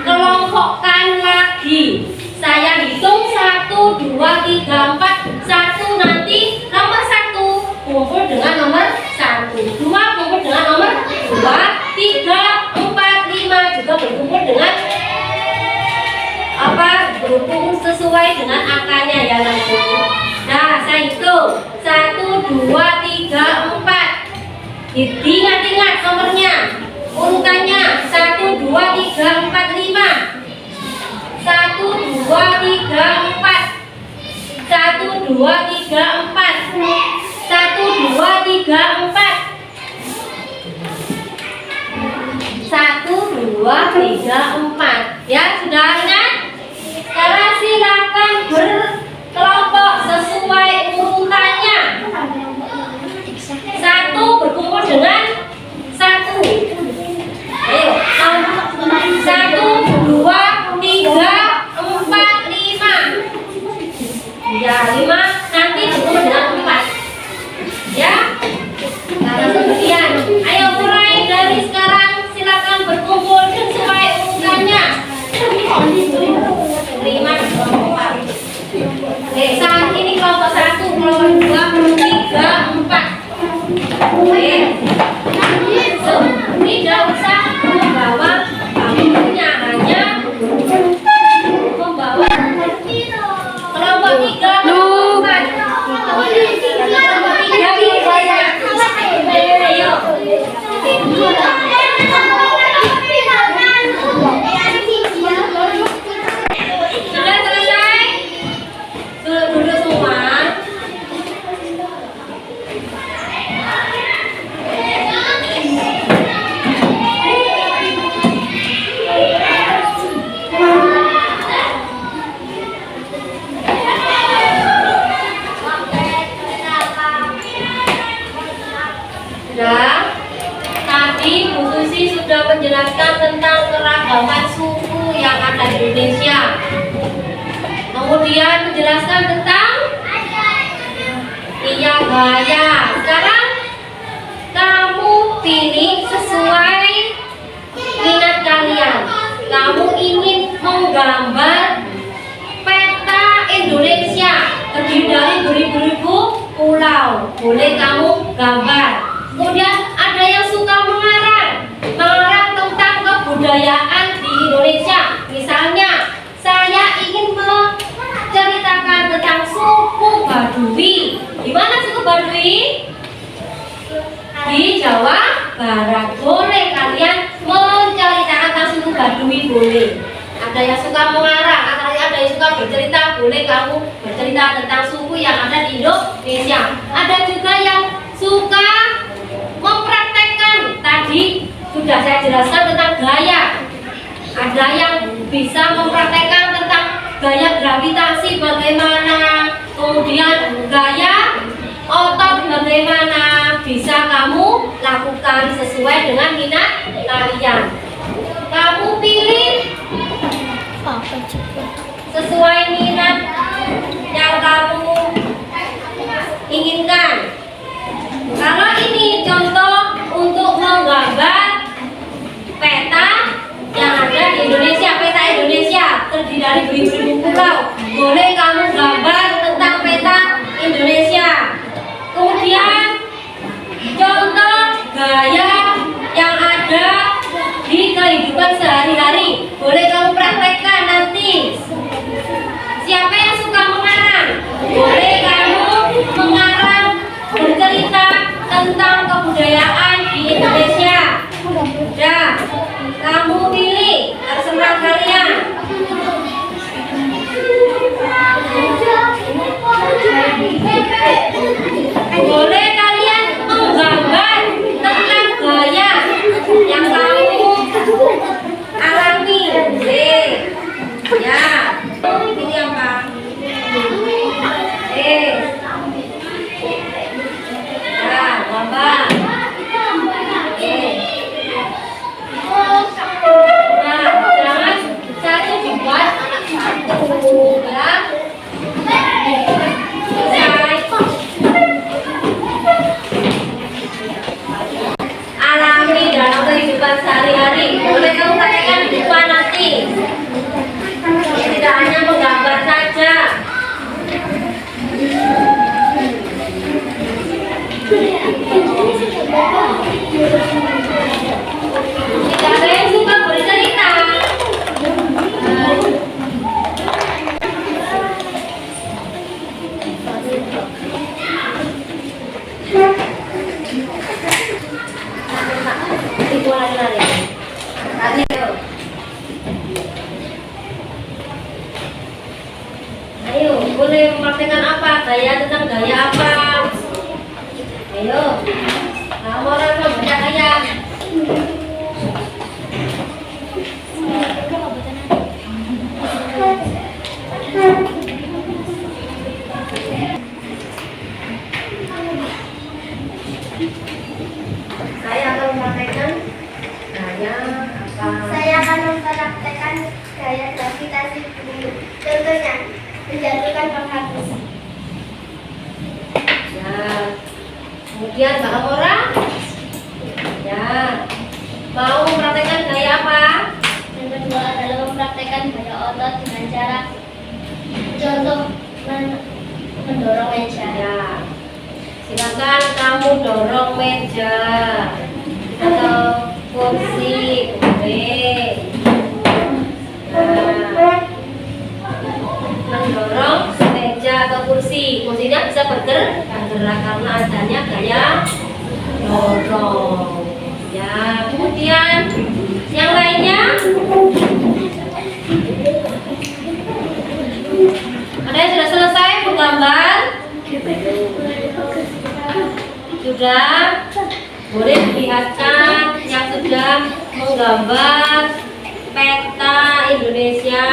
kelompokkan lagi. Saya hitung 1, 2, 3, 4. 1 nanti nomor 1 kumpul dengan nomor 1. 2 kumpul dengan nomor 2. 3, 4, 5 juga berkumpul dengan berhubung sesuai dengan angkanya ya nanti. Nah, saya hitung 1, 2, 3, 4. Diingat-ingat nomornya, urutannya 1, 2, 3, 4, 5. 1, 2, 3, 4. 1, 2, 3, 4. 1, 2, 3, 4. 1, 2, 3, 4. Ya, sudah ingat? Sekarang silakan berkelompok sesuai urutannya. 1 berkumpul dengan 1. Ayo, 1, 2, 3, 4, 5. Ya, 5 nanti berkumpul dengan 4. Ya. Nah, kemudian, ayo mulai dari sekarang silakan berkumpul sesuai urutannya. 5, 4. Oke, saat ini kelompok 1, kelompok 2, 3, 4. Oke. Tidak usah membawa bukunya, hanya membawa kelompok 3, kelompok 4. Kelompok 3 banyak. Ayo. Sudah selesai? Duduk semua. Sudah. Tadi Bu Susi sudah menjelaskan tentang keragaman suku yang ada di Indonesia. Kemudian menjelaskan tentang iya gaya. Sekarang kamu pilih sesuai minat kalian. Kamu ingin menggambar peta Indonesia terdiri dari beribu-ribu pulau. Boleh kamu gambar. Kemudian ada yang suka mengarang tentang kebudayaan di Indonesia. Misalnya, saya ingin menceritakan tentang suku Baduy. Di mana suku Baduy? Di Jawa Barat. Boleh kalian menceritakan tentang suku Baduy, boleh. Ada yang suka mengarang, ada yang suka bercerita, boleh kamu bercerita tentang suku yang ada di Indonesia. Ada juga yang suka mempraktekkan. Tadi sudah saya jelaskan tentang gaya. Ada yang bisa mempraktekkan tentang gaya gravitasi bagaimana, kemudian gaya otot bagaimana. Bisa kamu lakukan sesuai dengan minat kalian. Kamu pilih sesuai minat yang kamu inginkan. Kalau ini contoh untuk menggambar peta yang ada di Indonesia, peta Indonesia terdiri dari beribu-ribu pulau. Boleh kamu gambar tentang peta Indonesia. Kemudian contoh gaya yang ada di kehidupan sehari-hari. Boleh kamu praktekkan nanti. Siapa yang suka mengarang? Boleh kamu mengarang, bercerita tentang kebudayaan di Indonesia. Sudah, kamu pilih, terserah kalian. Boleh kalian menggambar tentang gaya yang kamu alami. Boleh. Ya, pilih apa? Ya, gambar. Nah, jangan satu dibuat satu ya. Alami dalam kehidupan sehari-hari. Boleh kamu praktekkan di depan nanti. Tidak hanya menggambar saja. Tidak ada yang suka bercerita. mulai lari. Ayo. Ayo, boleh mempraktekkan apa? Tentang gaya apa? Ayo. Kamu orang membaca gaya. Saya akan mempraktekkan gaya apa? Saya akan mempraktekkan gaya gravitasi bumi. Contohnya, menjatuhkan pahat besi. Ya. Kemudian Mbak orang? Ya. Mau mempraktekkan gaya apa? Yang kedua adalah mempraktekkan gaya otot dengan cara contoh mendorong meja. Ya. Silakan kamu dorong meja atau kursi, boleh. Nah, mendorong meja atau kursi. Kursinya bisa bergerak karena adanya gaya dorong. Ya, kemudian yang lainnya ada yang sudah selesai menggambar? Sudah? Boleh dilihatkan yang sudah menggambar peta Indonesia.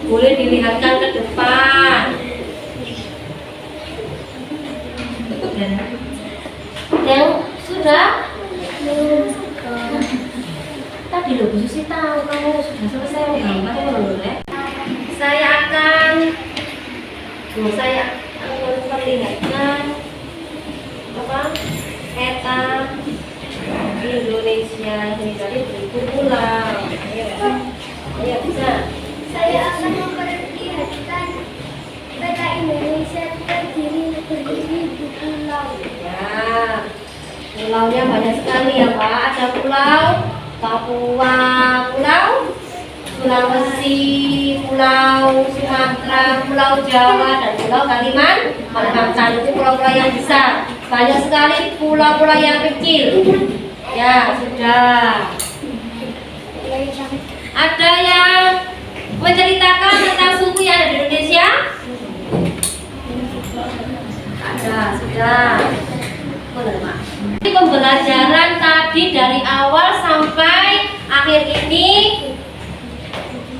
Boleh dilihatkan ke depan. Yang sudah? Tadi loh Bu Susi tahu kamu sudah selesai menggambar belum ya? Saya akan memperlihatkan apa peta Indonesia ini dari beribu pulau. Ayo bisa. Saya akan memperlihatkan peta Indonesia berdiri di pulau. Ya, pulaunya banyak sekali ya Pak. Ada pulau Papua, pulau Sulawesi, pulau Sumatera, pulau Jawa, dan pulau Kalimantan. Itu pulau-pulau yang besar. Banyak sekali pulau-pulau yang kecil. Ya, sudah. Ada yang menceritakan tentang suku yang ada di Indonesia? Ada, sudah. Boleh, Pak. Pembelajaran tadi dari awal sampai akhir ini,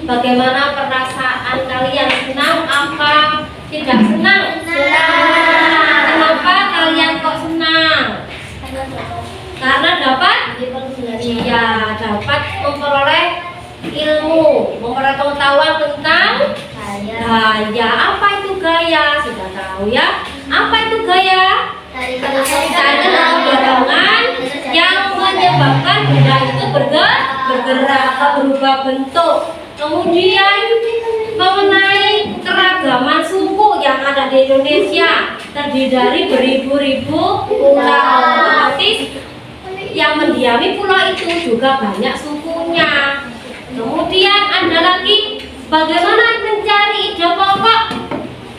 bagaimana perasaan kalian? Senang apa tidak senang? Kenapa kalian kok senang? Karena dapat? Iya, dapat memperoleh ilmu, memperoleh pengetahuan tentang gaya. Apa itu gaya? Sudah tahu ya? Apa itu gaya? Adalah dorongan yang menyebabkan benda itu bergerak atau berubah bentuk. Kemudian mengenai keragaman suku yang ada di Indonesia, terdiri dari beribu-ribu pulau. Otomatis yang mendiami pulau itu juga banyak sukunya. Kemudian ada lagi bagaimana mencari ide pokok.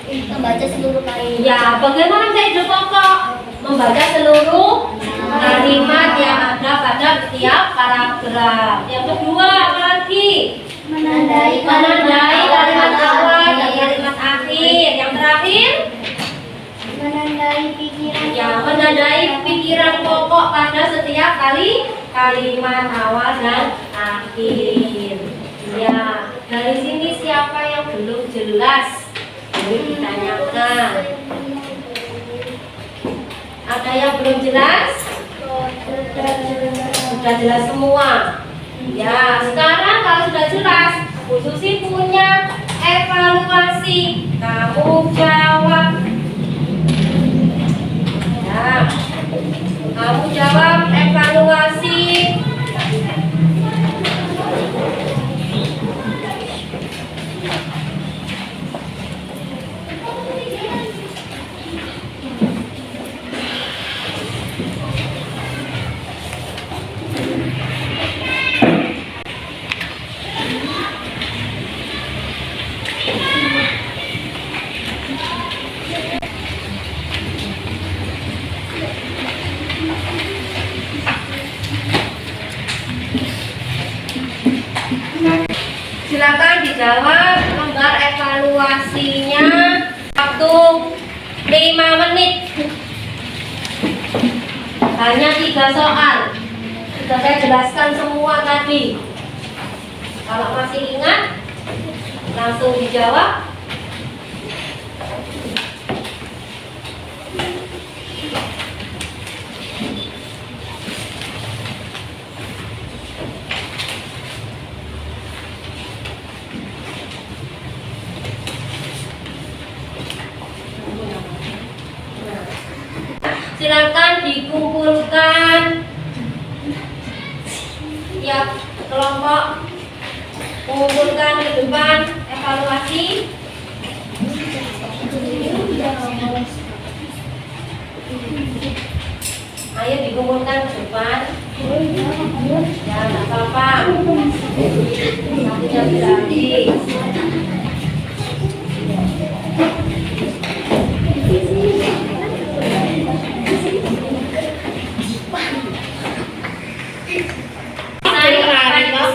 Membaca seluruh kalimat. Ya, bagaimana mencari ide pokok? Membaca seluruh kalimat yang ada pada setiap paragraf. Yang kedua apa lagi? Menandai Kalimat awal dan kalimat akhir. Yang terakhir, menandai pikiran. ya, menandai pikiran pokok pada setiap kalimat awal dan akhir. Ya, dari sini siapa yang belum jelas? Boleh ditanyakan. Ada yang belum jelas? Sudah jelas semua. Ya, sekarang kalau sudah jelas, Bu Susi punya evaluasi. Kamu jawab. Ya, kamu jawab evaluasi. Silakan dijawab lembar evaluasinya waktu 5 menit. Hanya 3 soal. Sudah saya jelaskan semua tadi. Kalau masih ingat, langsung dijawab. Silakan dikumpulkan tiap kelompok, mengumpulkan ke depan evaluasi. Ayo dikumpulkan ke depan. Ya, nggak apa-apa. Satunya sudah habis.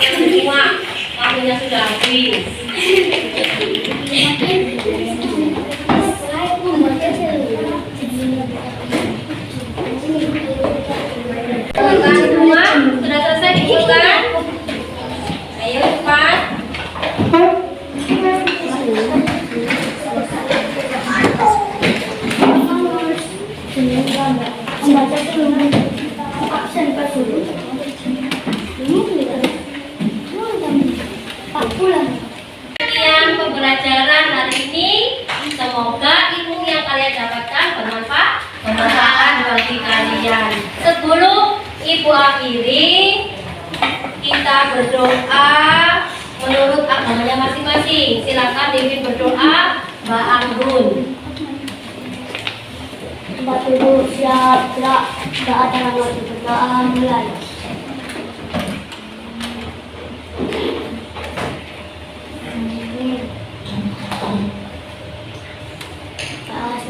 Semua waktunya sudah habis. Kumpulkan semua, sudah selesai dikumpulkan. Ayo cepat. Sekian pembelajaran hari ini. Semoga ilmu yang kalian dapatkan bermanfaat bagi kalian. Sebelum Ibu akhiri, kita berdoa menurut agamanya masing-masing. Silakan Dewi berdoa, Mbak Anggun. Tempat duduk siap gerak, saat dalam waktu berdoa mulai.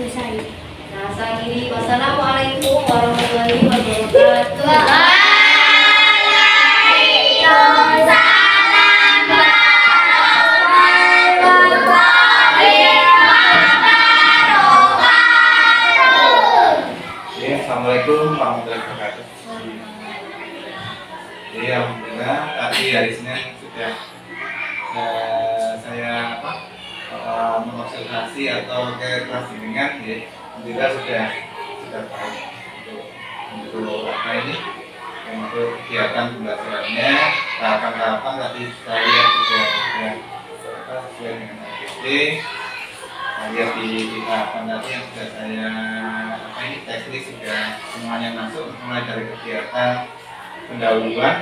Selesai. Nah, saya akhiri. Wassalamualaikum warahmatullahi wabarakatuh. Assalamualaikum warahmatullahi wabarakatuh. Jadi alhamdulillah tadi hari Senin sudah saya mengobservasi atau ke kelas bimbingan, ya alhamdulillah sudah baik untuk apa ini, untuk kegiatan pembelajarannya, tahapan-tahapan tadi saya lihat sudah sesuai dengan ABCD. Saya lihat di tahapan tadi yang sudah saya teknis sudah semuanya masuk, mulai dari kegiatan pendahuluan,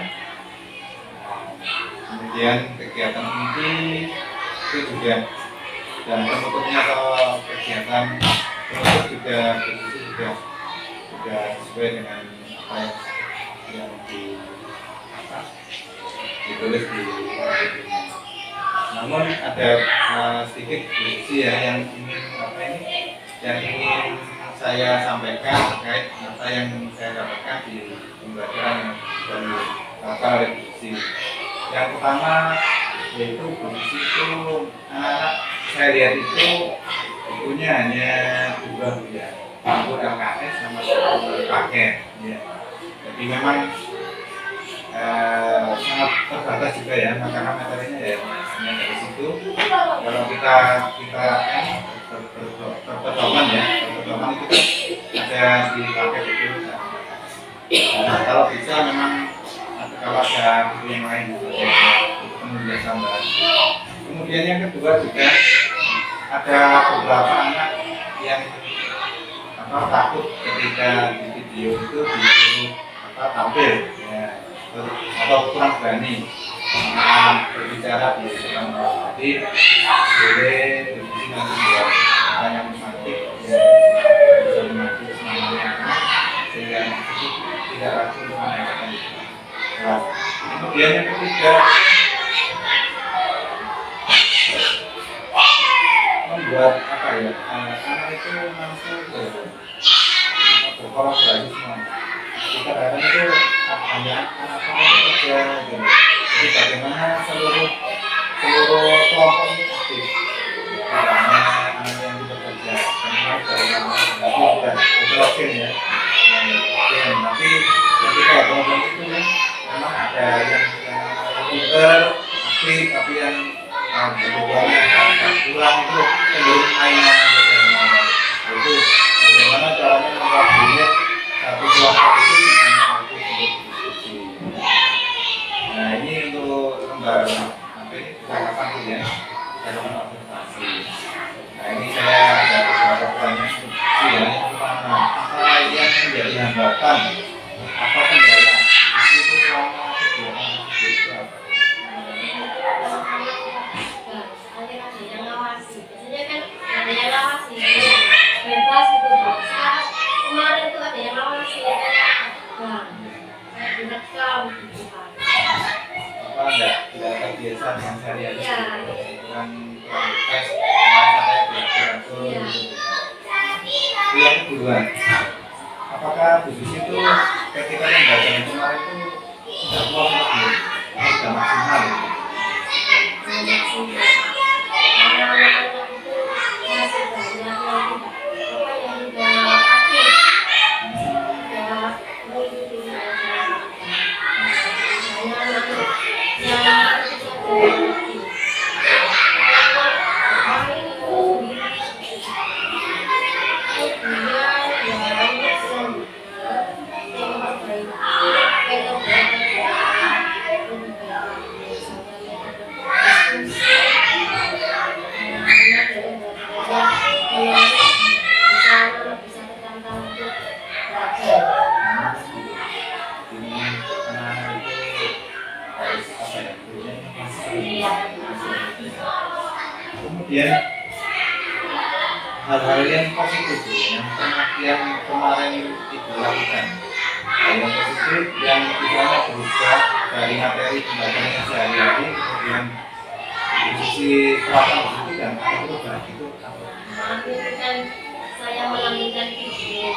kemudian kegiatan inti itu juga, dan penutupnya atau kegiatan penutup juga itu sudah sesuai dengan apa yang ditulis di. Namun ada sedikit diskusi ya yang ingin saya sampaikan terkait apa yang saya dapatkan di pembelajaran yang dilakukan oleh Bu Susi. Yang pertama yaitu Bu Susi itu anak-anak saya lihat itu bukunya hanya 2 ya, buku LKS sama buku paket ya. Jadi memang sangat terbatas juga ya, karena materinya ya hanya dari situ. Kalau kita berpedoman itu kan ada di paket itu. Nah, kalau bisa memang kalau ada buku yang lain kemudian tambahan. Kemudian yang kedua juga ada beberapa anak yang takut ketika di video itu disuruh tampil ya, atau kurang berani berbicara di depan orang. Jadi boleh diskusi nanti buat yang nanti ya, bisa memacu semangatnya anak sehingga tidak ragu menanyakan itu. Nah, kemudian yang ketiga membuat apa ya, anak itu langsung berkolaborasi semua. Kita kadang itu hanya anak-anak kerja gitu. Jadi bagaimana seluruh seluruh kelompok ini aktif. Tidak hanya yang bekerja, karena dari lama sudah oke ya. Tapi ketika kelompok itu kan memang ada yang pinter, aktif, tapi yang kebutuhannya agak kurang itu cenderung mainan itu bagaimana caranya membuat satu kelompok itu dengan aktif untuk diskusi. Nah ini untuk lembar percakapan itu ya, percakapan observasi. Nah ini saya ada beberapa pertanyaan yang pertama, apa yang menjadi hambatan, apa kendala itu selama kegiatan itu apa? Ada yang ngawasi, biasanya kan ada yang ngawasi, bebas gitu bahasa. Kemarin tuh ada yang ngawasi, direkam gitu kan. Apa tidak terbiasa dengan sehari-hari Iya. kurang tes merasa kayak beratur Iya. gitu. Itu yang kedua, apakah Bu Susi itu ketika pembelajaran kemarin itu sudah puas atau belum? Atau sudah maksimal? Ini anak-anak itu harus apa ya? Kemudian hal-hal yang positif yang kemarin Ibu lakukan, hal yang positif yang misalnya berubah dari materi pembelajaran sehari-hari, kemudian di sisi perasaan positif dan ada perubahan itu apa? Kan saya mengambilkan video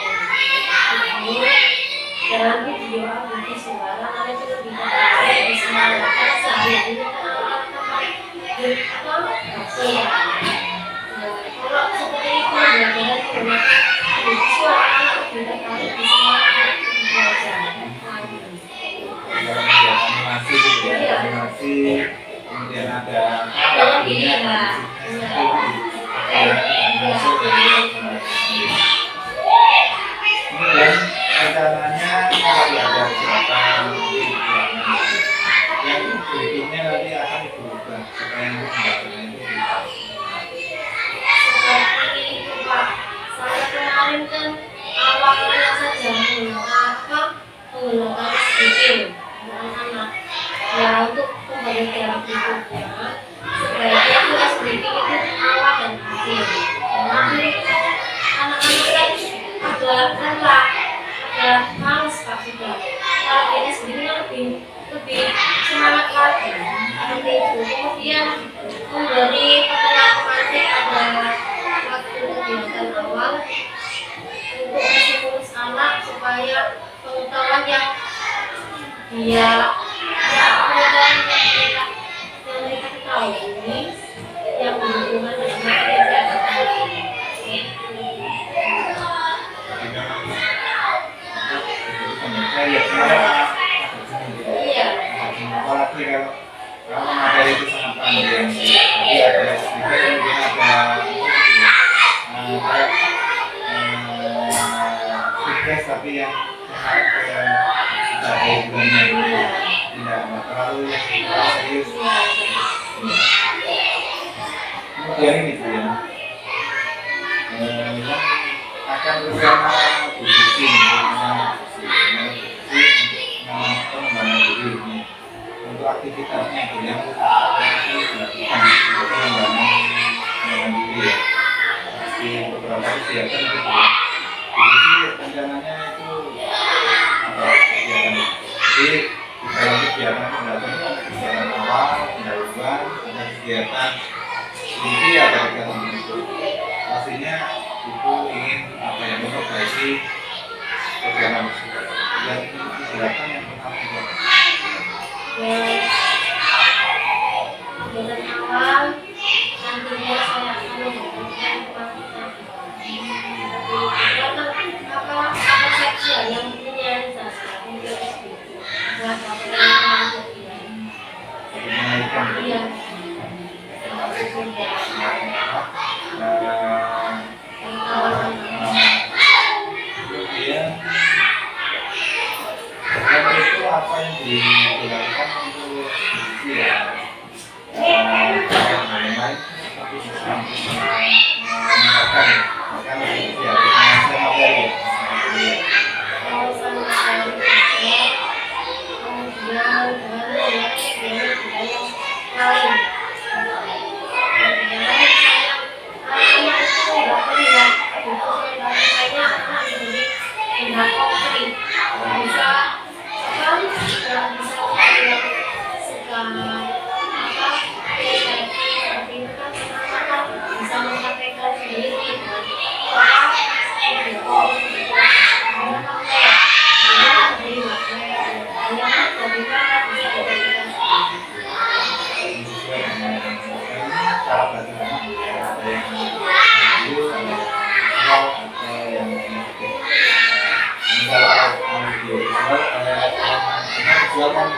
dalam video aku suara ada itu lebih tertarik di semangat sehari ini kalau seperti itu belajar suara anak lebih tertarik di semangat belajar. Dalam kegiatan animasi gitu ya, animasi, kemudian ada lagunya, kemudian rencananya kalau ada kegiatan yang berikutnya nanti akan berubah supaya pembelajaran itu Seperti itu Pak, saya kemarin kan awalnya saja menggunakan speaking anak-anak ya untuk pembelajaran berikutnya sebaiknya kita speaking itu awal dan akhir. Nanti anak-anak kan ada lelah, ada males Pak sudah. Kalau kita sendiri lebih semangat lagi. Seperti itu. Kemudian memberi pertanyaan tematik ada waktu kegiatan awal untuk menstimulus anak supaya pengetahuan yang mereka ketahui yang berhubungan dengan materi yang saya ketahui. Iya. Apalagi kalau materi itu sangat panjang, jadi ada sedikit mungkin ada tugas tapi yang tidak ada hubungannya, tidak terlalu serius. Kemudian ini Bu ya, akan bersama Bu Susi pengembangan diri ini untuk aktivitasnya Bu yang dilakukan untuk pengembangan diri ya. Pasti beberapa kegiatan itu Bu. Jadi rencananya itu ada kegiatan. Jadi di dalam kegiatan pembelajaran itu ada kegiatan awal, pendahuluan, ada kegiatan inti, ada kegiatan penutup. Pastinya Ibu ingin apa yang memperbaiki kegiatan tersebut. Yang dijelaskan yang pertama itu Kegiatan dilakukan untuk diskusi ya. Mengenai tapi bisa meningkatkan bahkan diskusi ya mengenai materi ya. Kalau sama sekali tidak. Kemudian baru ya budaya lain. Kemudian misalnya anak itu nggak terlihat buku saya misalnya anak diberi benda konkret nggak bisa apa nggak bisa yang suka apa seperti itu kan anak-anak bisa mempraktekkan sendiri dan apa buku karena kan beri materi hanya bagaimana bisa diberikan Ini sesuai dengan cara belajar anak ada yang bagus, ada yang visual, ada yang negatif. Ini kalau audio visual, anak visual kan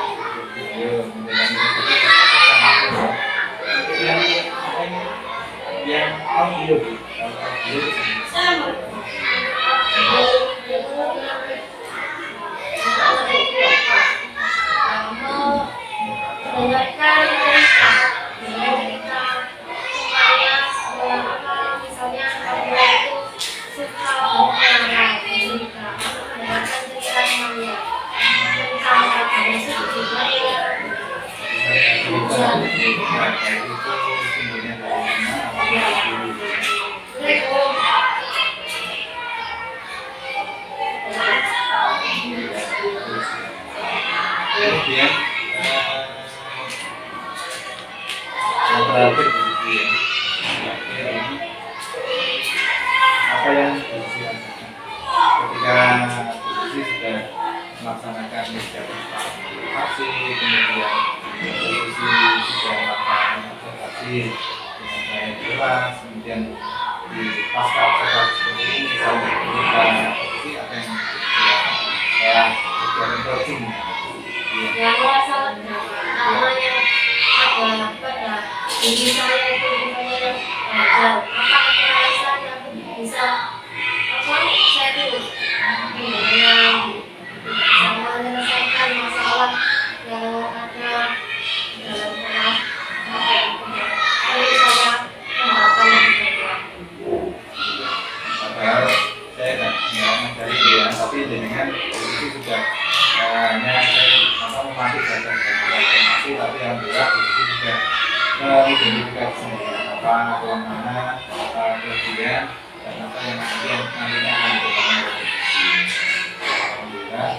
video, menjalani sesuatu untuk yang audio, kalau audio mendengarkan cerita semuanya apa misalnya kamu itu suka berbicara cerita mendengarkan cerita semuanya cerita kamu juga ya itu sumbernya dari mana? Kemudian yang terakhir apa yang disiapkan ketika diskusi sudah melaksanakan observasi, kemudian diskusi sudah melakukan observasi dengan baik jelas, kemudian di pasca observasi seperti ini misalnya kita diskusi apa yang ya kegiatan coaching yang merasa namanya ada pada diri saya itu misalnya belajar apa kekerasan aku bisa apa saya itu dengan bisa menyelesaikan masalah yang ada dalam kelas jadi saya kembangkan padahal saya nggak mencari dia tapi dengan itu sudah hanya memantik saja informasi tapi alhamdulillah itu sudah mengidentifikasi sendiri apa kelemahan, apa kelebihan dan apa yang nantinya akan dilakukan. Alhamdulillah